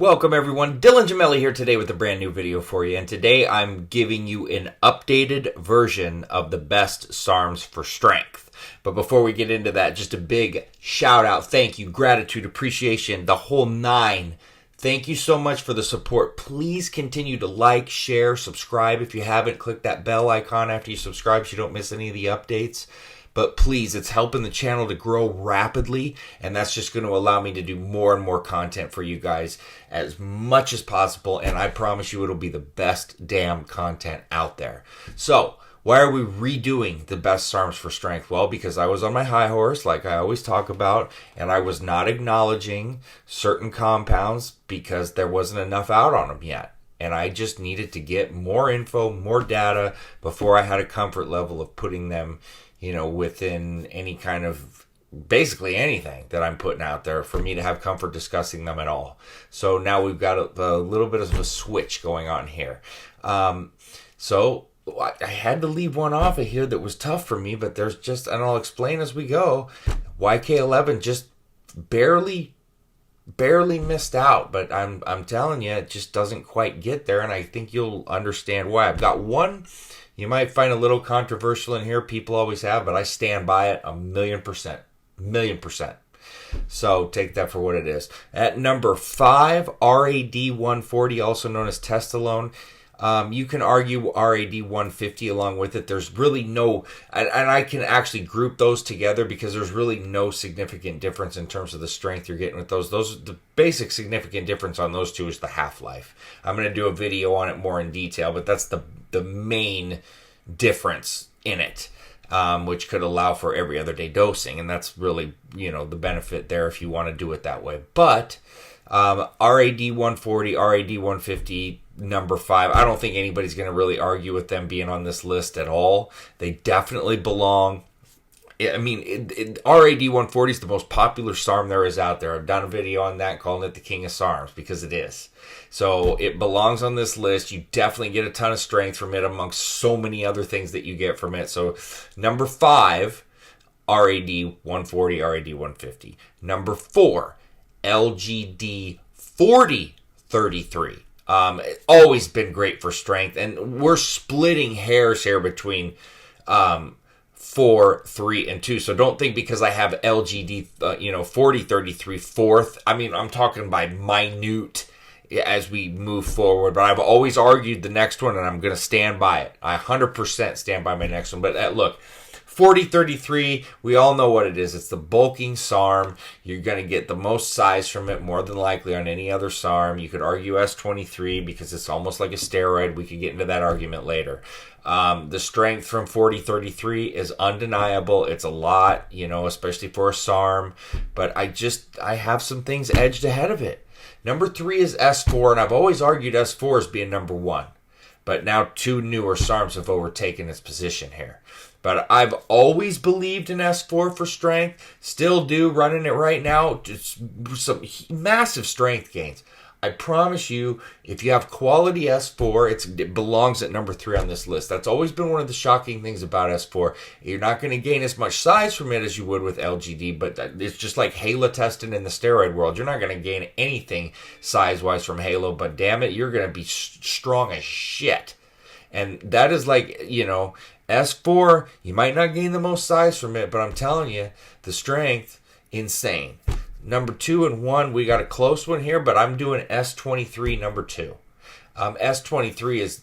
Welcome everyone, Dylan Gemelli here today with a brand new video for you, and today I'm giving you an updated version of the best SARMs for strength. But before we get into that, just a big shout out, thank you, gratitude, appreciation, the whole nine. Thank you so much for the support. Please continue to like, share, subscribe. If you haven't, click that bell icon after you subscribe so you don't miss any of the updates. But please, it's helping the channel to grow rapidly, and that's just going to allow me to do more and more content for you guys as much as possible, and I promise you it'll be the best damn content out there. So, why are we redoing the best SARMs for strength? Well, because I was on my high horse, like I always talk about, and I was not acknowledging certain compounds because there wasn't enough out on them yet. And I just needed to get more info, more data before I had a comfort level of putting them, within any kind of, basically anything that I'm putting out there for me to have comfort discussing them at all. So now we've got a little bit of a switch going on here. So I had to leave one off of here that was tough for me, but there's just, and I'll explain as we go, YK11 just barely missed out, but I'm telling you, it just doesn't quite get there, and I think you'll understand why. I've got one you might find a little controversial in here, people always have, but I stand by it 1,000,000%. So take that for what it is. At number 5, RAD 140, also known as Testalone. You can argue RAD 150 along with it. There's really no, and I can actually group those together because there's really no significant difference in terms of the strength you're getting with those. The basic significant difference on those two is the half-life. I'm going to do a video on it more in detail, but that's the main difference in it, which could allow for every other day dosing, and that's really, the benefit there if you want to do it that way. But RAD 140, RAD 150, number 5. I don't think anybody's going to really argue with them being on this list at all. They definitely belong. I mean, RAD 140 is the most popular SARM there is out there. I've done a video on that calling it the king of SARMs because it is. So it belongs on this list. You definitely get a ton of strength from it amongst so many other things that you get from it. So number 5, RAD 140, RAD 150. Number 4, LGD 4033. Always been great for strength, and we're splitting hairs here between 4, 3, and 2. So don't think because I have LGD 4033 fourth. I mean, I'm talking by minute as we move forward, but I've always argued the next one, and I'm going to stand by it. I 100% stand by my next one. But look, 4033, we all know what it is. It's the bulking SARM. You're going to get the most size from it, more than likely, on any other SARM. You could argue S23 because it's almost like a steroid. We could get into that argument later. The strength from 4033 is undeniable. It's a lot, especially for a SARM. But I have some things edged ahead of it. Number 3 is S4, and I've always argued S4 as being number 1. But now 2 newer SARMs have overtaken its position here. But I've always believed in S4 for strength. Still do, running it right now. Just some massive strength gains. I promise you, if you have quality S4, it belongs at number 3 on this list. That's always been one of the shocking things about S4. You're not going to gain as much size from it as you would with LGD, but it's just like Halo testing in the steroid world. You're not going to gain anything size-wise from Halo, but damn it, you're going to be strong as shit. And that is like, S4, you might not gain the most size from it, but I'm telling you, the strength, insane. Number 2 and 1, we got a close one here, but I'm doing S23 number 2. S23 is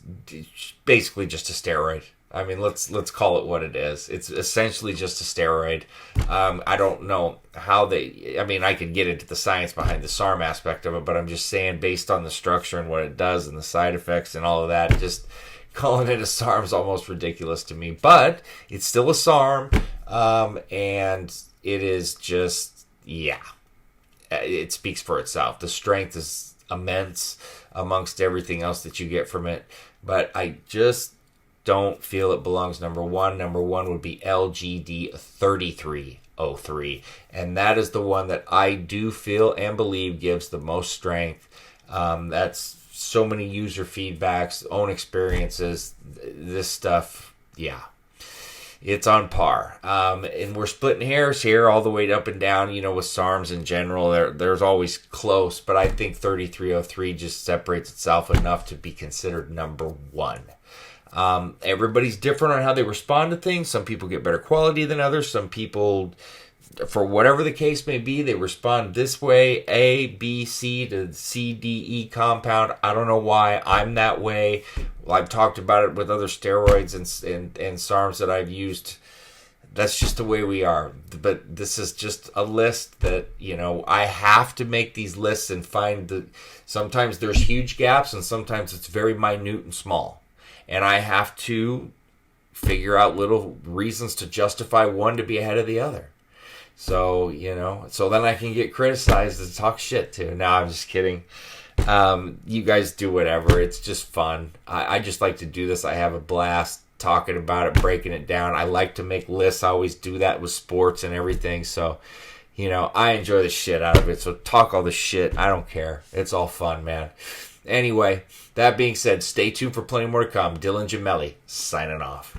basically just a steroid. I mean, let's call it what it is. It's essentially just a steroid. I don't know how I could get into the science behind the SARM aspect of it, but I'm just saying based on the structure and what it does and the side effects and all of that, just calling it a SARM is almost ridiculous to me. But it's still a SARM, and it is just, it speaks for itself. The strength is immense amongst everything else that you get from it, but I just don't feel it belongs number 1. Number 1 would be LGD 3303, and that is the one that I do feel and believe gives the most strength. That's so many user feedbacks, own experiences, this stuff, It's on par. And we're splitting hairs here all the way up and down, with SARMs in general. There's always close, but I think 3303 just separates itself enough to be considered number one. Everybody's different on how they respond to things. Some people get better quality than others. Some people, for whatever the case may be, they respond this way, A, B, C to C, D, E compound. I don't know why I'm that way. I've talked about it with other steroids and SARMs that I've used. That's just the way we are. But this is just a list that, I have to make these lists and find that sometimes there's huge gaps and sometimes it's very minute and small. And I have to figure out little reasons to justify one to be ahead of the other. So, so then I can get criticized and talk shit too. No, I'm just kidding. You guys do whatever. It's just fun. I just like to do this. I have a blast talking about it, breaking it down. I like to make lists. I always do that with sports and everything. So, I enjoy the shit out of it. So talk all the shit. I don't care. It's all fun, man. Anyway, that being said, stay tuned for plenty more to come. Dylan Gemelli, signing off.